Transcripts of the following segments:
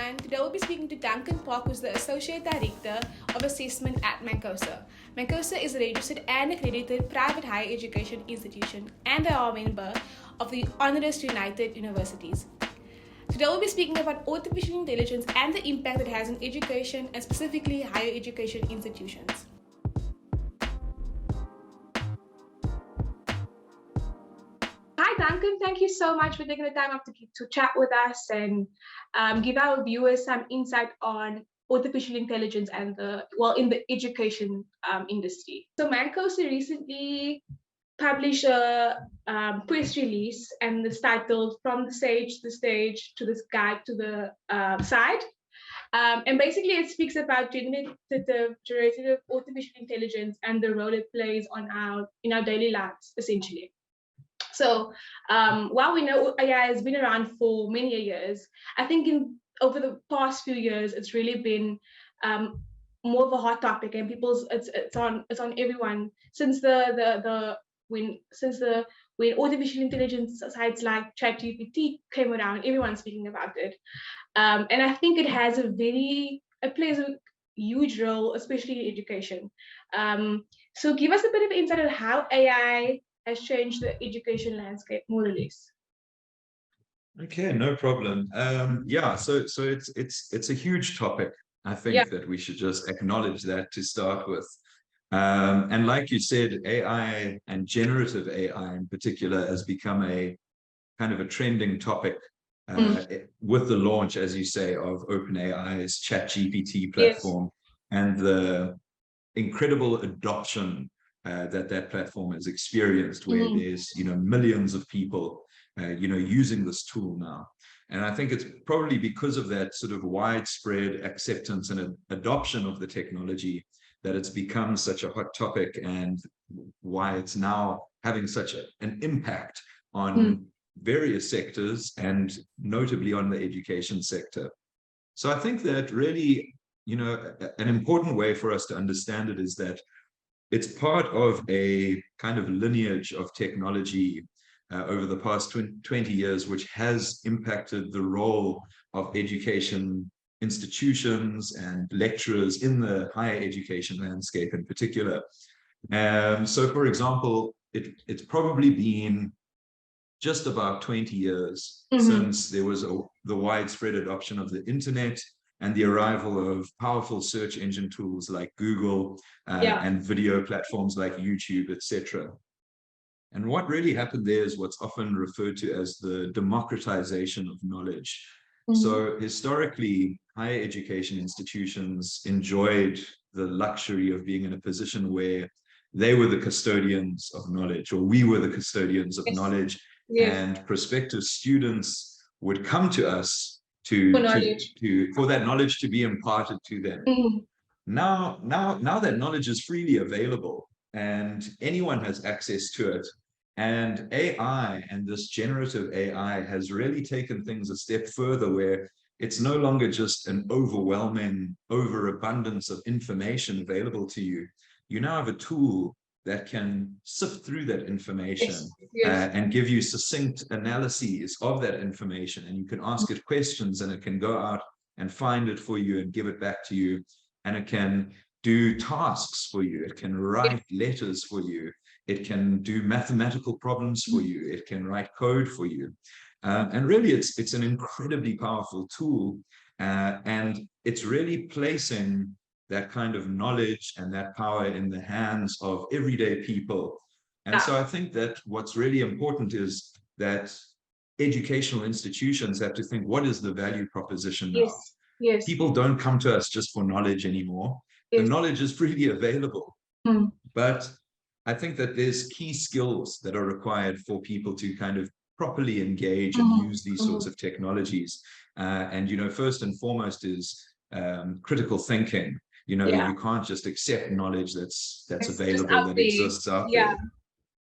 and today we'll be speaking to Duncan Park, who's the Associate Director of Assessment at MANCOSA. MANCOSA is a registered and accredited private higher education institution, and they are a member of the Honoris United Universities. Today we'll be speaking about artificial intelligence and the impact it has on education, and specifically higher education institutions. Hi Duncan, thank you so much for taking the time up to chat with us and give our viewers some insight on artificial intelligence and in the education industry. So MANCOSA recently published a press release, and it's titled "From the Stage to the Stage to this Guide to the Side." And basically it speaks about generative artificial intelligence and the role it plays in our daily lives, essentially. So while we know AI has been around for many years, I think over the past few years, it's really been more of a hot topic, and it's on everyone since when artificial intelligence sites like ChatGPT came around. Everyone's speaking about it, and I think it plays a huge role, especially in education. So give us a bit of insight on how AI has changed the education landscape, more or less. Okay, no problem. So it's a huge topic. I think that we should just acknowledge that to start with. And like you said, AI and generative AI in particular has become a kind of a trending topic with the launch, as you say, of OpenAI's ChatGPT platform and the incredible adoption that platform has experienced, where there's millions of people using this tool now. And I think it's probably because of that sort of widespread acceptance and adoption of the technology that it's become such a hot topic, and why it's now having such an impact on various sectors, and notably on the education sector. So I think that really, an important way for us to understand it is that it's part of a kind of lineage of technology over the past 20 years, which has impacted the role of education institutions and lecturers in the higher education landscape in particular. So, for example, it's probably been just about 20 years since there was the widespread adoption of the internet and the arrival of powerful search engine tools like Google and video platforms like YouTube, etc. And what really happened there is what's often referred to as the democratization of knowledge. So historically, higher education institutions enjoyed the luxury of being in a position where they were the custodians of knowledge, or we were the custodians of knowledge, and prospective students would come to us for that knowledge to be imparted to them. Now that knowledge is freely available and anyone has access to it, and AI and this generative AI has really taken things a step further, where it's no longer just an overwhelming overabundance of information available to you. You now have a tool that can sift through that information and give you succinct analyses of that information, and you can ask it questions and it can go out and find it for you and give it back to you, and it can do tasks for you, it can write letters for you, it can do mathematical problems for you, it can write code for you, and really it's an incredibly powerful tool, and it's really placing that kind of knowledge and that power in the hands of everyday people. And so I think that what's really important is that educational institutions have to think, what is the value proposition now? People don't come to us just for knowledge anymore. The knowledge is freely available. But I think that there's key skills that are required for people to kind of properly engage and use these sorts of technologies. And, first and foremost is critical thinking. You can't just accept knowledge that's available, that exists out there.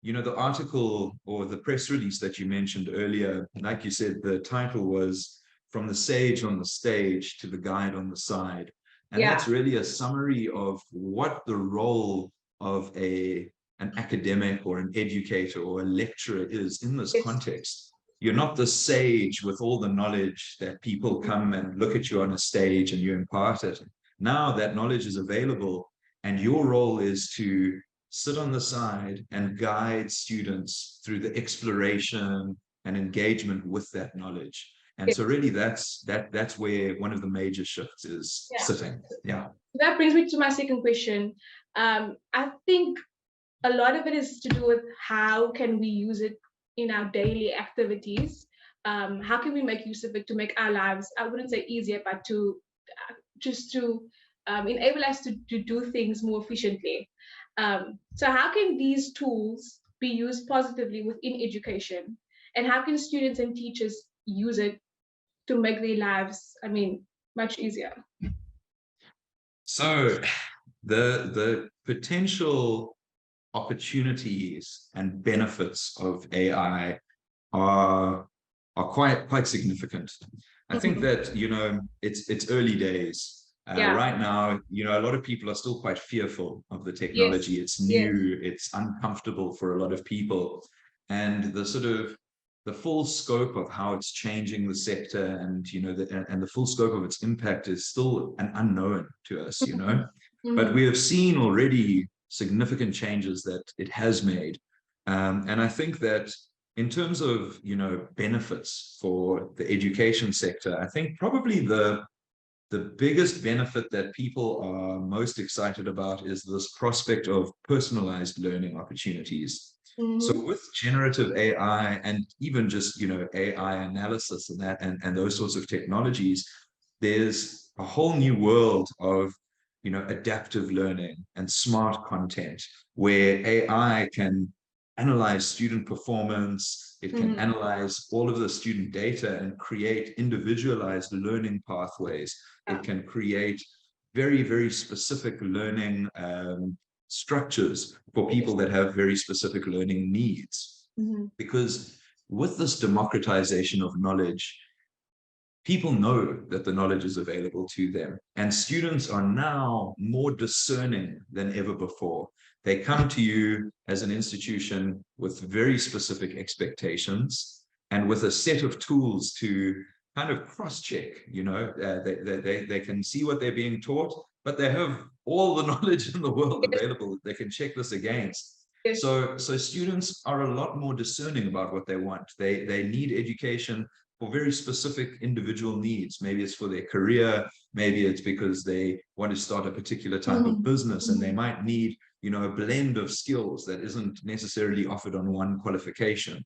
The article or the press release that you mentioned earlier, like you said, the title was "From the Sage on the Stage to the Guide on the Side." And that's really a summary of what the role of an academic or an educator or a lecturer is in this context. you're not the sage with all the knowledge that people come and look at you on a stage and you impart it. Now that knowledge is available, and your role is to sit on the side and guide students through the exploration and engagement with that knowledge. And so really that's where one of the major shifts is sitting. Yeah. That brings me to my second question. I think a lot of it is to do with how can we use it in our daily activities. How can we make use of it to make our lives, I wouldn't say easier, but to just to enable us to do things more efficiently. So how can these tools be used positively within education? And how can students and teachers use it to make their lives, I mean, much easier? So the potential opportunities and benefits of AI are quite significant. I think that, you know, it's early days. Right now, you know, a lot of people are still quite fearful of the technology. It's new, it's uncomfortable for a lot of people. And the sort of the full scope of how it's changing the sector and, you know, and the full scope of its impact is still an unknown to us, you know. But we have seen already significant changes that it has made. And I think that in terms of, you know, benefits for the education sector, I think probably the biggest benefit that people are most excited about is this prospect of personalized learning opportunities. So with generative AI and even just, you know, AI analysis and that and those sorts of technologies, there's a whole new world of, you know, adaptive learning and smart content where AI can analyze student performance, it can analyze all of the student data and create individualized learning pathways. It can create very, very specific learning structures for people that have very specific learning needs. Because with this democratization of knowledge, people know that the knowledge is available to them, and students are now more discerning than ever before. They come to you as an institution with very specific expectations and with a set of tools to kind of cross-check, you know, they can see what they're being taught, but they have all the knowledge in the world available that they can check this against. So students are a lot more discerning about what they want. They need education for very specific individual needs. Maybe it's for their career, maybe it's because they want to start a particular type of business and they might need, you know, a blend of skills that isn't necessarily offered on one qualification.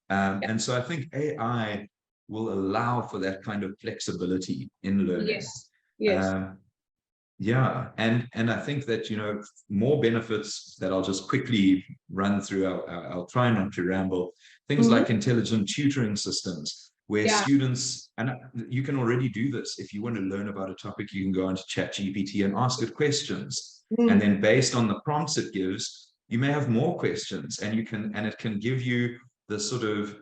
And so I think AI will allow for that kind of flexibility in learning. Yeah, and I think that, you know, more benefits that I'll just quickly run through. I'll try not to ramble. Things like intelligent tutoring systems, where students, and you can already do this. If you want to learn about a topic, you can go into ChatGPT and ask it questions. And then based on the prompts it gives, you may have more questions, and it can give you the sort of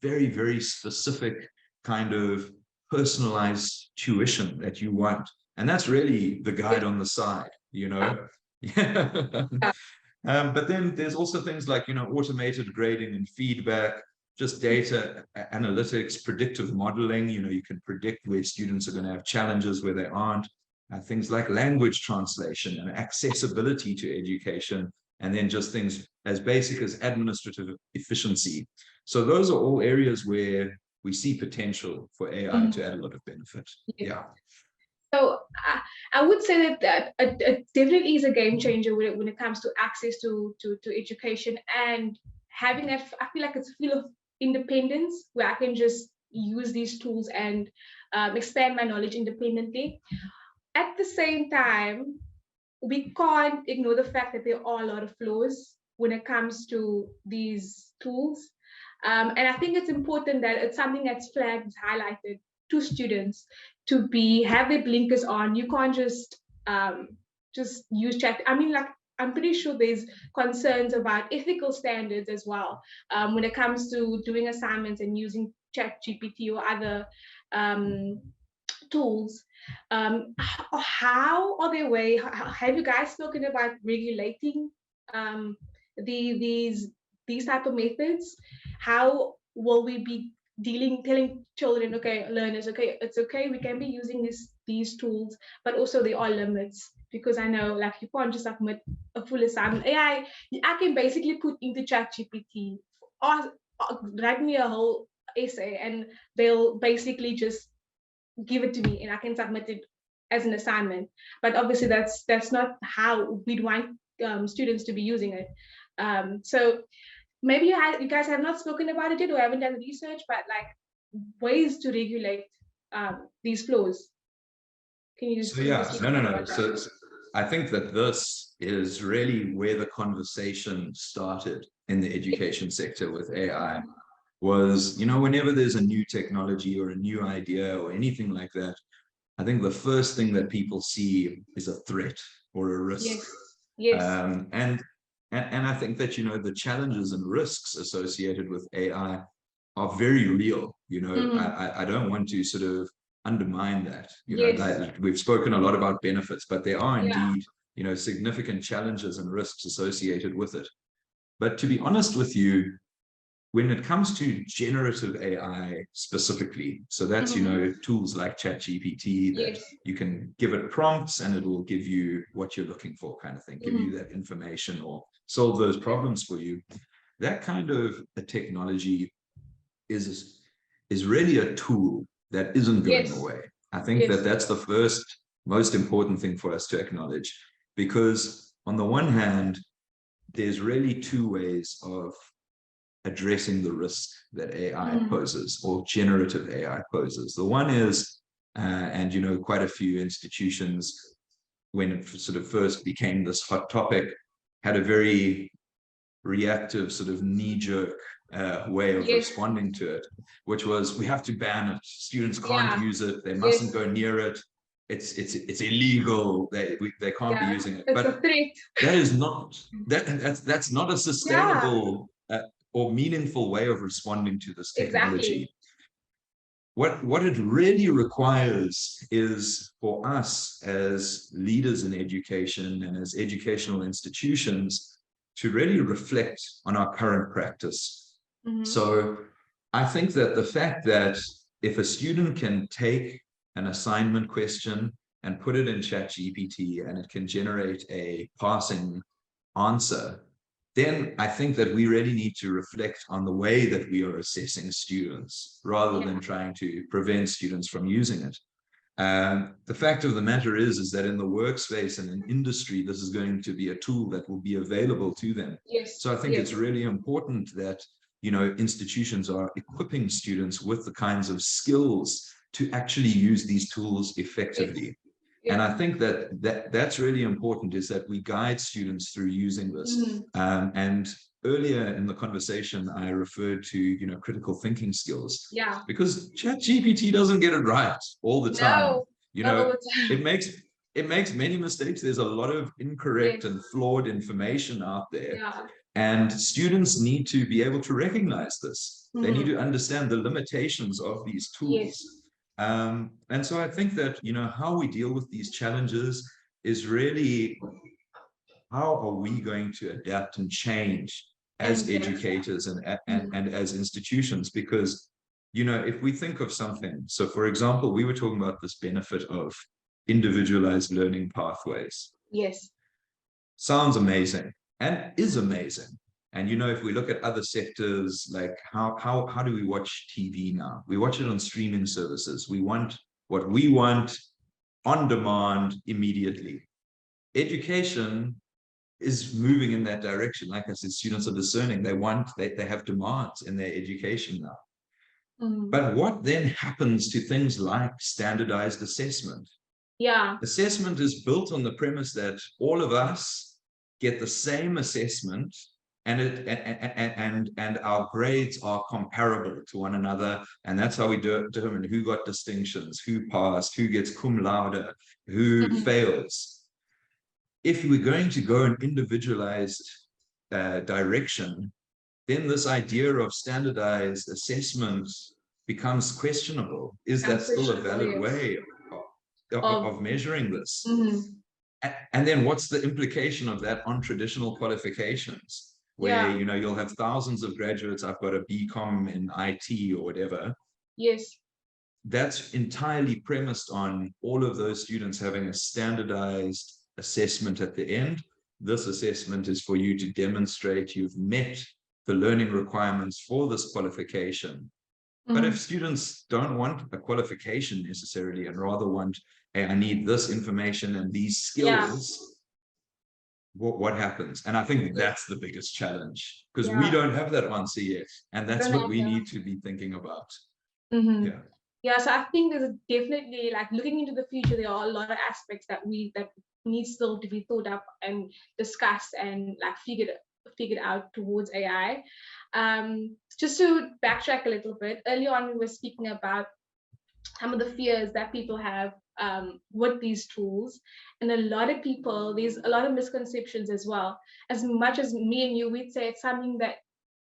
very, very specific kind of personalized tuition that you want. And that's really the guide on the side, you know. But then there's also things like, you know, automated grading and feedback, just data analytics, predictive modeling. You know, you can predict where students are going to have challenges, where they aren't. Things like language translation and accessibility to education, and then just things as basic as administrative efficiency. So those are all areas where we see potential for AI to add a lot of benefit. Yeah. So I would say that it definitely is a game changer when it comes to access to education and having that. I feel like it's a feel of independence where I can just use these tools and expand my knowledge independently. At the same time, we can't ignore the fact that there are a lot of flaws when it comes to these tools. And I think it's important that it's something that's flagged, highlighted to students to have their blinkers on. You can't just use chat. I mean, like, I'm pretty sure there's concerns about ethical standards as well when it comes to doing assignments and using ChatGPT or other tools. How are their way? Have you guys spoken about regulating these type of methods? How will we be telling children, okay, learners, okay, it's okay, we can be using these tools, but also there are limits, because I know, like, you can't just submit a full assignment. I can basically put into ChatGPT or write me a whole essay, and they'll basically just give it to me, and I can submit it as an assignment. But obviously, that's not how we'd want students to be using it. So maybe you guys have not spoken about it yet, or haven't done research, but like ways to regulate these flows. Can you just So yeah, speak no. about that? So I think that this is really where the conversation started in the education sector with AI. Was, whenever there's a new technology or a new idea or anything like that, I think the first thing that people see is a threat or a risk. Yes. Yes. And I think that, the challenges and risks associated with AI are very real. I don't want to sort of undermine that. Yes. Like we've spoken a lot about benefits, but there are Yeah. indeed, significant challenges and risks associated with it. But to be honest with you, when it comes to generative AI specifically, so that's, tools like ChatGPT that Yes. you can give it prompts and it will give you what you're looking for, kind of thing, give you that information or solve those problems for you. That kind of a technology is really a tool that isn't going Yes. away. I think that Yes. that's the first most important thing for us to acknowledge, because on the one hand, there's really two ways of addressing the risk that AI poses or generative AI poses. The one is, and quite a few institutions, when it sort of first became this hot topic, had a very reactive sort of knee-jerk way of responding to it, which was, we have to ban it. Students can't use it. They mustn't go near it. It's illegal. They can't be using it. It's but a threat. that is not that's not a sustainable or meaningful way of responding to this technology. Exactly. What it really requires is for us as leaders in education and as educational institutions to really reflect on our current practice. So I think that the fact that if a student can take an assignment question and put it in ChatGPT and it can generate a passing answer, then I think that we really need to reflect on the way that we are assessing students rather than trying to prevent students from using it. The fact of the matter is that in the workspace and in industry, this is going to be a tool that will be available to them. Yes. So I think it's really important that, institutions are equipping students with the kinds of skills to actually use these tools effectively. And I think that's really important, is that we guide students through using this. And earlier in the conversation, I referred to, critical thinking skills. Yeah. Because ChatGPT doesn't get it right all the time. No, it makes many mistakes. There's a lot of incorrect and flawed information out there. And students need to be able to recognize this. They need to understand the limitations of these tools. And so I think that, how we deal with these challenges is really, how are we going to adapt and change as educators and as institutions? Because, if we think of something, so for example, we were talking about this benefit of individualized learning pathways. Yes. Sounds amazing and is amazing. And, if we look at other sectors, like how do we watch TV now? We watch it on streaming services. We want what we want on demand immediately. Education is moving in that direction. Like I said, students are discerning. They have demands in their education now. But what then happens to things like standardized assessment? Assessment is built on the premise that all of us get the same assessment, and our grades are comparable to one another, and that's how we determine who got distinctions, who passed, who gets cum laude, who fails. If we're going to go an individualized direction, then this idea of standardized assessment becomes questionable. Is that still a valid way of measuring this? And then what's the implication of that on traditional qualifications? where, Yeah. you'll have thousands of graduates. I've got a BCom in IT or whatever. Yes. That's entirely premised on all of those students having a standardized assessment at the end. This assessment is for you to demonstrate you've met the learning requirements for this qualification. But if students don't want a qualification necessarily and rather want, hey, I need this information and these skills, what happens? And I think that's the biggest challenge, because we don't have that answer yet. And that's what we need to be thinking about. Yeah. Yeah, so I think there's definitely, like, looking into the future, there are a lot of aspects that need still to be thought up and discussed and like figured out towards AI. Just to backtrack a little bit, earlier on we were speaking about some of the fears that people have with these tools, and a lot of people, there's a lot of misconceptions as well. As much as me and you, we'd say it's something that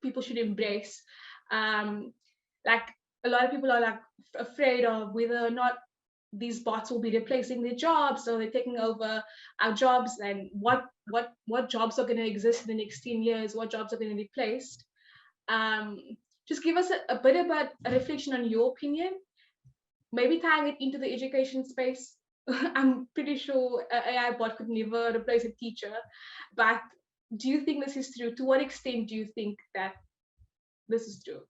people should embrace. Like, a lot of people are like afraid of whether or not these bots will be replacing their jobs, so they're taking over our jobs, and what jobs are going to exist in the next 10 years, what jobs are going to be replaced. Just give us a bit about a reflection on your opinion, maybe tying it into the education space. I'm pretty sure an AI bot could never replace a teacher, but do you think this is true? To what extent do you think that this is true?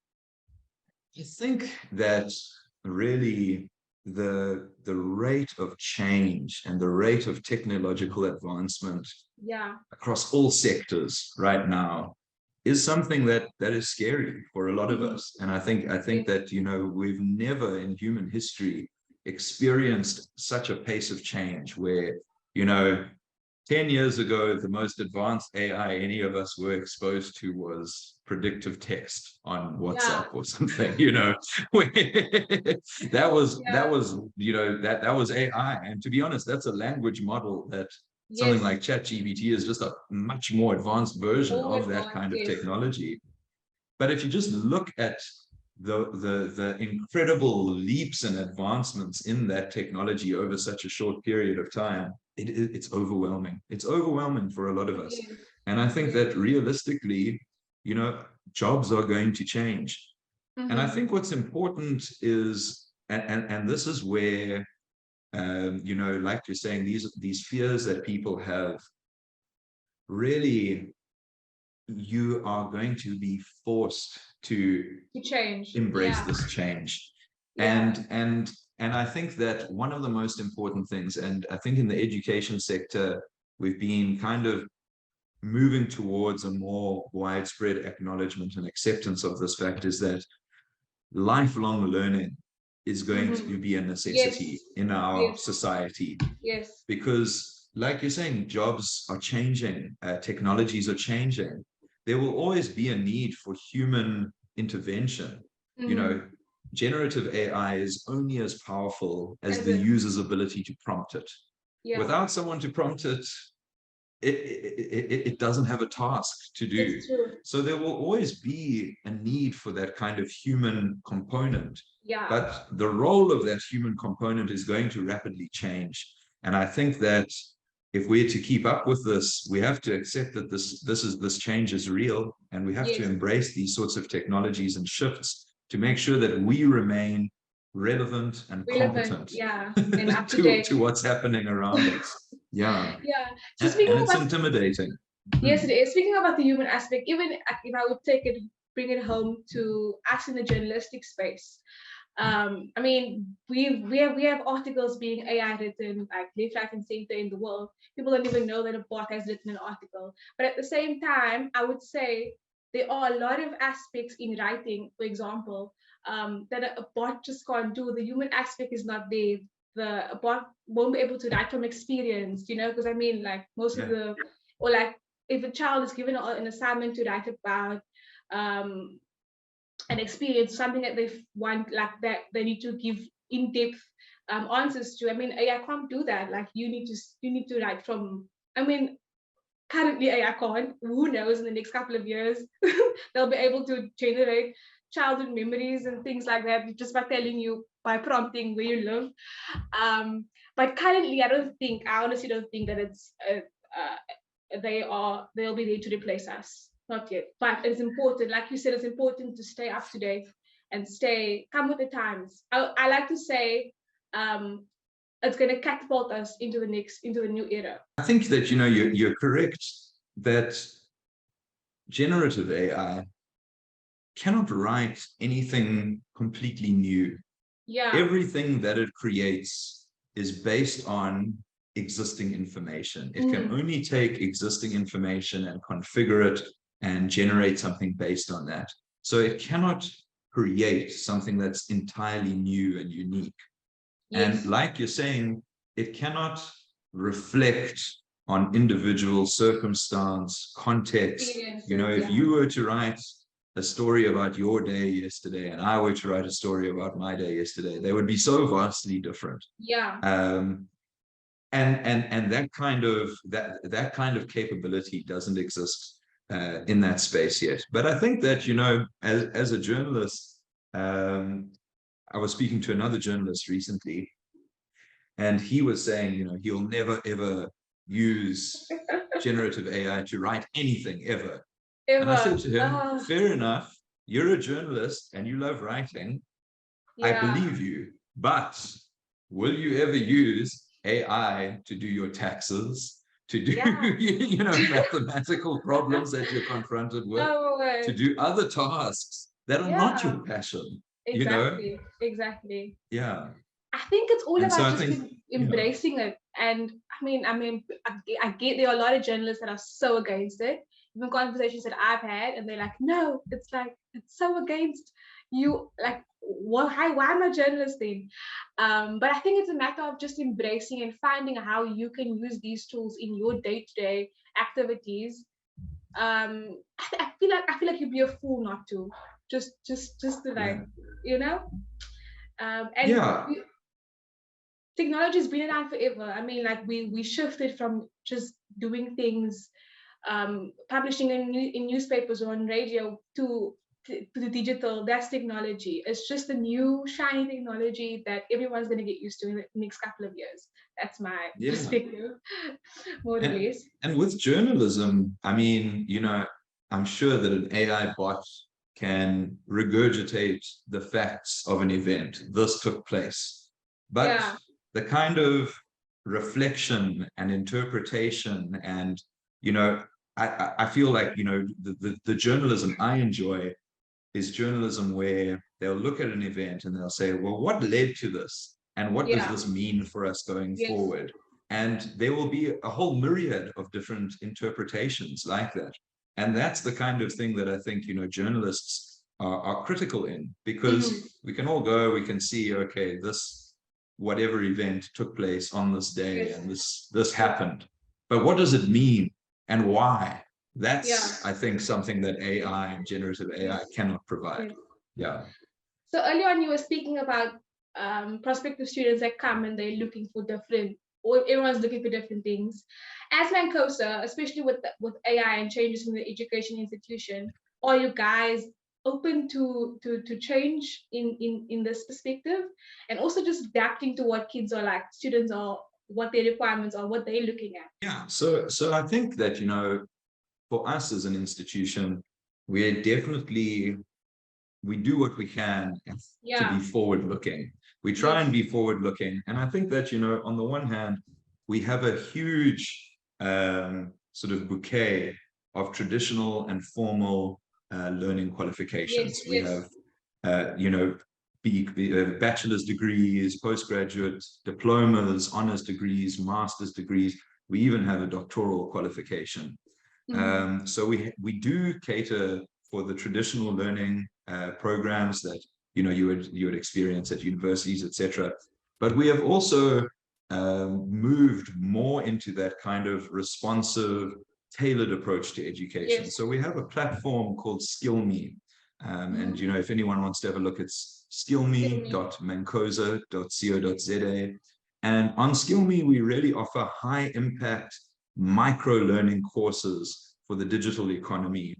I think that really the rate of change and the rate of technological advancement across all sectors right now is something that is scary for a lot of us. And I think that we've never in human history experienced such a pace of change where 10 years ago, the most advanced AI any of us were exposed to was predictive text on WhatsApp or something, that was AI. And to be honest, that's a language model that something like ChatGPT is just a much more advanced version of that kind of technology. But if you just look at the incredible leaps and advancements in that technology over such a short period of time, it's overwhelming. It's overwhelming for a lot of us. And I think that realistically, jobs are going to change. And I think what's important is, and this is where, like you're saying, these fears that people have, really, you are going to be forced to change, embrace this change. And I think that one of the most important things, and I think in the education sector, we've been kind of moving towards a more widespread acknowledgement and acceptance of this fact, is that lifelong learning is going to be a necessity in our society. Because, like you're saying, jobs are changing, technologies are changing. There will always be a need for human intervention. Generative AI is only as powerful as the user's ability to prompt it. Without someone to prompt it, it doesn't have a task to do. So there will always be a need for that kind of human component. But the role of that human component is going to rapidly change. And I think that if we're to keep up with this, we have to accept that this change is real, and we have to embrace these sorts of technologies and shifts to make sure that we remain relevant and competent and up to date to what's happening around us. So and it's intimidating. Yes, it is. Speaking about the human aspect, even if I would bring it home to us in the journalistic space, I mean, we have articles being AI written like left, right, and center in the world. People don't even know that a bot has written an article. But at the same time, I would say there are a lot of aspects in writing, for example, that a bot just can't do. The human aspect is not there. A bot won't be able to write from experience, because I mean, like most of the, or like if a child is given an assignment to write about an experience, something that they want, like that they need to give in-depth answers to. I mean, AI can't do that. Like you need to write from. I mean, currently AI can't. Who knows? In the next couple of years, they'll be able to generate childhood memories and things like that just by telling you, by prompting where you live. But currently, I honestly don't think that it's they'll be there to replace us. not yet, but it's important. Like you said, it's important to stay up to date and come with the times. I like to say, it's going to catapult us into the new era. I think that, you're correct that generative AI cannot write anything completely new. Yeah. Everything that it creates is based on existing information. It can only take existing information and configure it and generate something based on that. So it cannot create something that's entirely new and unique. Yes. And like you're saying, it cannot reflect on individual circumstance, context. If you were to write a story about your day yesterday and I were to write a story about my day yesterday, they would be so vastly different. Yeah. And that kind of capability doesn't exist in that space yet. But I think that, as a journalist, I was speaking to another journalist recently, and he was saying, he'll never ever use generative AI to write anything ever. And I said to him, fair enough, you're a journalist and you love writing. I believe you, but will you ever use AI to do your taxes, to do mathematical problems that you're confronted with, to do other tasks that are not your passion? Exactly. Yeah. I think it's all about just embracing it. And I get there are a lot of journalists that are so against it. Even conversations that I've had, and they're like, no, it's so against you. Like, why am I a journalist then? But I think it's a matter of just embracing and finding how you can use these tools in your day-to-day activities. I feel like you'd be a fool not to. Just to technology has been around forever. I mean, like we shifted from just doing things, publishing in newspapers or on radio to the digital. That's technology. It's just a new shiny technology that everyone's going to get used to in the next couple of years. That's my perspective, more or less. And with journalism, I mean, I'm sure that an AI bot can regurgitate the facts of an event. This took place. But the kind of reflection and interpretation and, I feel like, the journalism I enjoy is journalism where they'll look at an event and they'll say, well, what led to this? And what does this mean for us going forward? And there will be a whole myriad of different interpretations like that. And that's the kind of thing that I think, journalists are critical in, because we can all go, we can see, okay, whatever event took place on this day and this happened. But what does it mean and why? That's, I think, something that AI and generative AI cannot provide. Yeah. So earlier on, you were speaking about prospective students that come and they're looking for everyone's looking for different things. As MANCOSA, especially with AI and changes in the education institution, are you guys open to change in this perspective, and also just adapting to what kids are like, students are, what their requirements are, what they're looking at? Yeah. So I think that, for us as an institution, we do what we can to be forward-looking. We try and be forward-looking. And I think that, on the one hand, we have a huge sort of bouquet of traditional and formal learning qualifications. We have, bachelor's degrees, postgraduate diplomas, honors degrees, master's degrees. We even have a doctoral qualification. So we do cater for the traditional learning programs that you would experience at universities, etc. But we have also moved more into that kind of responsive, tailored approach to education. So we have a platform called SkillMe, and if anyone wants to have a look, it's skillme.mancosa.co.za. And on SkillMe, we really offer high impact micro learning courses for the digital economy,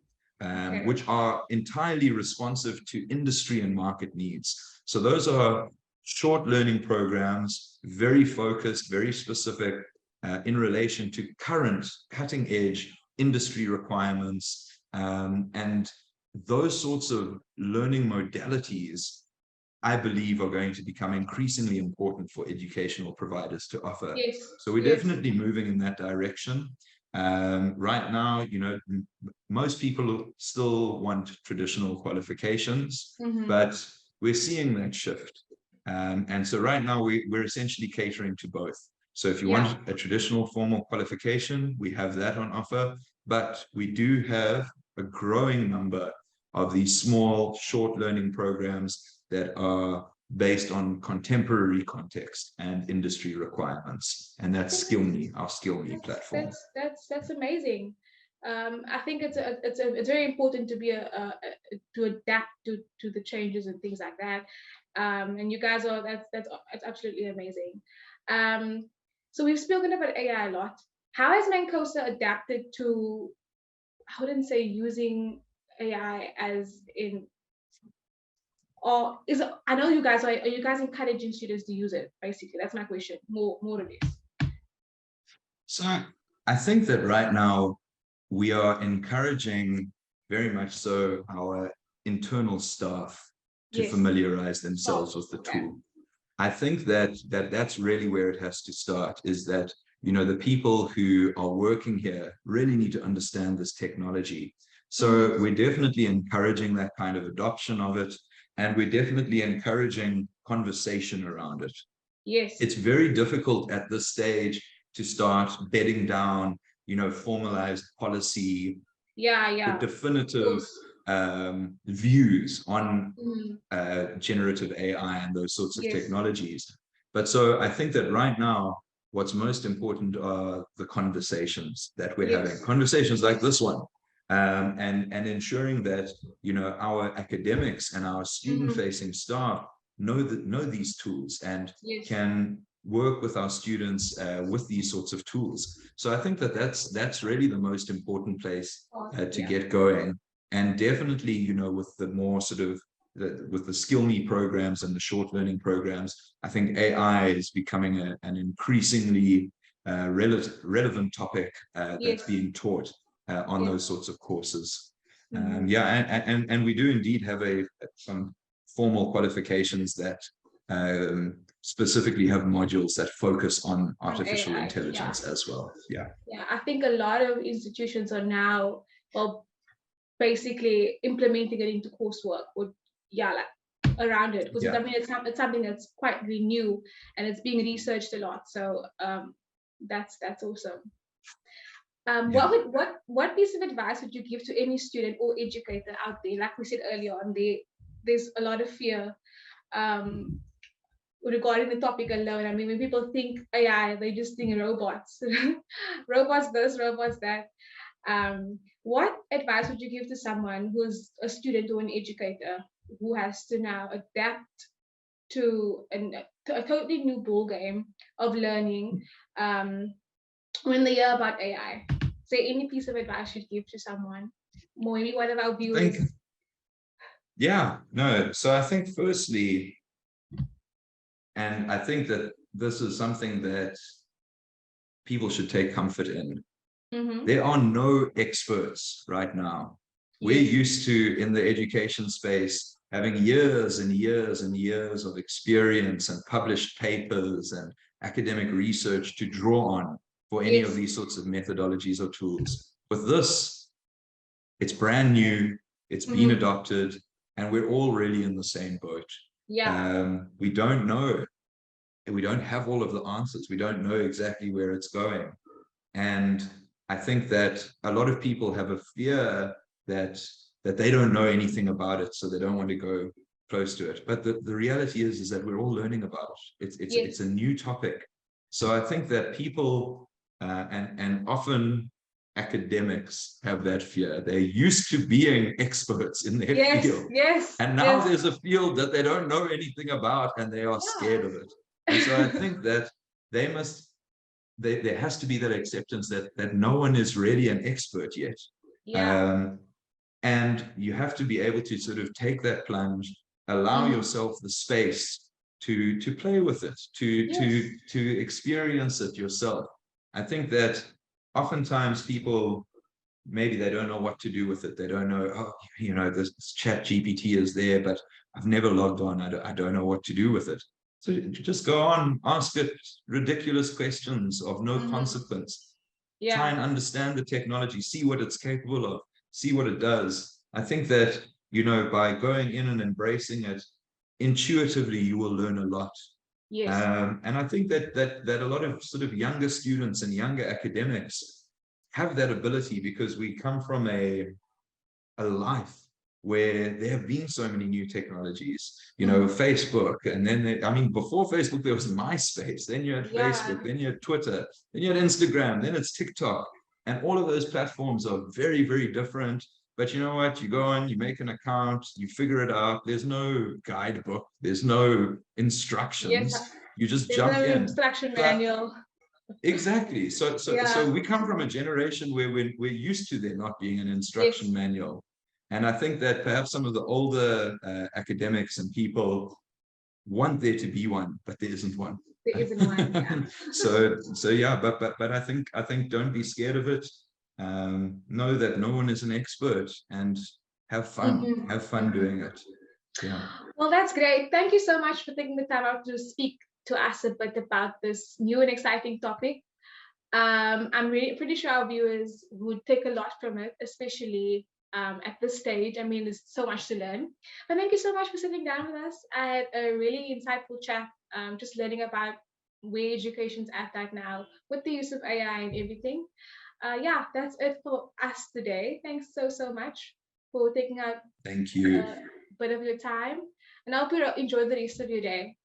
which are entirely responsive to industry and market needs. So those are short learning programs, very focused, very specific in relation to current cutting edge industry requirements And those sorts of learning modalities, I believe, are going to become increasingly important for educational providers to offer. Yes. So we're Yes. definitely moving in that direction. Right now, most people still want traditional qualifications, but we're seeing that shift. And so right now we're essentially catering to both. So if you want a traditional formal qualification, we have that on offer, but we do have a growing number of these small, short learning programs that are based on contemporary context and industry requirements. And that's SkillMe, our SkillMe platform. That's amazing. I think it's very important to be to adapt to the changes and things like that. And you guys are that's absolutely amazing. So we've spoken about AI a lot. How has MANCOSA adapted to, I wouldn't say using AI as in, or is it, I know you guys are you guys encouraging students to use it? Basically, that's my question. More or less. So I think that right now we are encouraging very much so our internal staff to familiarize themselves with the tool. I think that's really where it has to start, is that, the people who are working here really need to understand this technology. So we're definitely encouraging that kind of adoption of it, and we're definitely encouraging conversation around it. Yes. It's very difficult at this stage to start bedding down, formalized policy, the definitive views on generative AI and those sorts of technologies. But so I think that right now, what's most important are the conversations that we're having, conversations like this one, and ensuring that, our academics and our student-facing staff know these tools and can work with our students with these sorts of tools. So I think that that's really the most important place to get going. And definitely, with the more sort of with the SkillMe programs and the short learning programs, I think AI is becoming an increasingly relevant topic that's being taught on those sorts of courses. And we do indeed have some formal qualifications that specifically have modules that focus on artificial intelligence as well. Yeah, I think a lot of institutions are now, well, basically implementing it into coursework, or around it, because I mean it's something that's quite really new and it's being researched a lot. So that's awesome. What piece of advice would you give to any student or educator out there? Like we said earlier on, there's a lot of fear regarding the topic alone. I mean, when people think AI, they just think robots, robots this, robots that. What advice would you give to someone who's a student or an educator who has to now adapt to a totally new ball game of learning when they hear about AI? Say any piece of advice you'd give to someone, maybe one of our viewers. So I think firstly, and I think that this is something that people should take comfort in. There are no experts right now. We're used to, in the education space, having years and years and years of experience and published papers and academic research to draw on for any of these sorts of methodologies or tools. With this, it's brand new, it's been adopted, and we're all really in the same boat. We don't know. We don't have all of the answers. We don't know exactly where it's going. And I think that a lot of people have a fear that they don't know anything about it, so they don't want to go close to it. But the reality is that we're all learning about it. It's a new topic. So I think that people and often academics have that fear. They're used to being experts in their field. And now there's a field that they don't know anything about and they are scared of it. And so I think that there has to be that acceptance that no one is really an expert yet. And you have to be able to sort of take that plunge, allow yourself the space to play with it, to experience it yourself. I think that oftentimes people maybe they don't know what to do with it. They don't know, oh, you know, this ChatGPT is there, but I've never logged on. I don't know what to do with it. So just go on, ask it ridiculous questions of no consequence. Try and understand the technology, see what it's capable of, see what it does. I think that, you know, by going in and embracing it, intuitively, you will learn a lot. Yes. And I think that a lot of sort of younger students and younger academics have that ability, because we come from a life where there have been so many new technologies, you know, Facebook, and then I mean, before Facebook, there was MySpace, then you had Facebook, then you had Twitter, then you had Instagram, then it's TikTok. And all of those platforms are very, very different. But you know what? You go on, you make an account, you figure it out. There's no guidebook, there's no instructions. You just jump in. Instruction manual. Exactly. So we come from a generation where we're used to there not being an instruction manual. And I think that perhaps some of the older academics and people want there to be one, but there isn't one. There isn't one. Yeah. so yeah, but I think don't be scared of it. Know that no one is an expert, and have fun. Have fun doing it. Yeah. Well, that's great. Thank you so much for taking the time out to speak to us a bit about this new and exciting topic. I'm really pretty sure our viewers would take a lot from it, especially at this stage. I mean, there's so much to learn. But thank you so much for sitting down with us. I had a really insightful chat, just learning about where education's at right now with the use of AI and everything. Yeah, that's it for us today. Thanks so much for taking out Thank you. a bit of your time, and I hope you enjoy the rest of your day.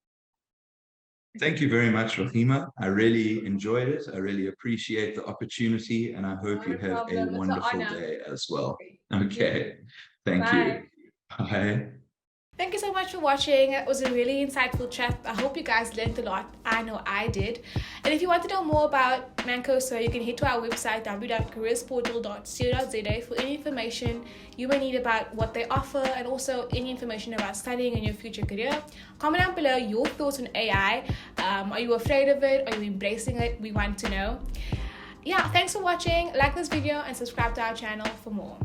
Thank you very much, Rahima. I really enjoyed it. I really appreciate the opportunity, and I hope you have a wonderful day as well. Okay. Thank you. Bye. Thank you so much for watching. It was a really insightful chat. I hope you guys learned a lot. I know I did. And if you want to know more about MANCOSA, you can head to our website, www.careersportal.co.za, for any information you may need about what they offer, and also any information about studying in your future career. Comment down below your thoughts on AI. Are you afraid of it? Are you embracing it? We want to know. Yeah, thanks for watching. Like this video and subscribe to our channel for more.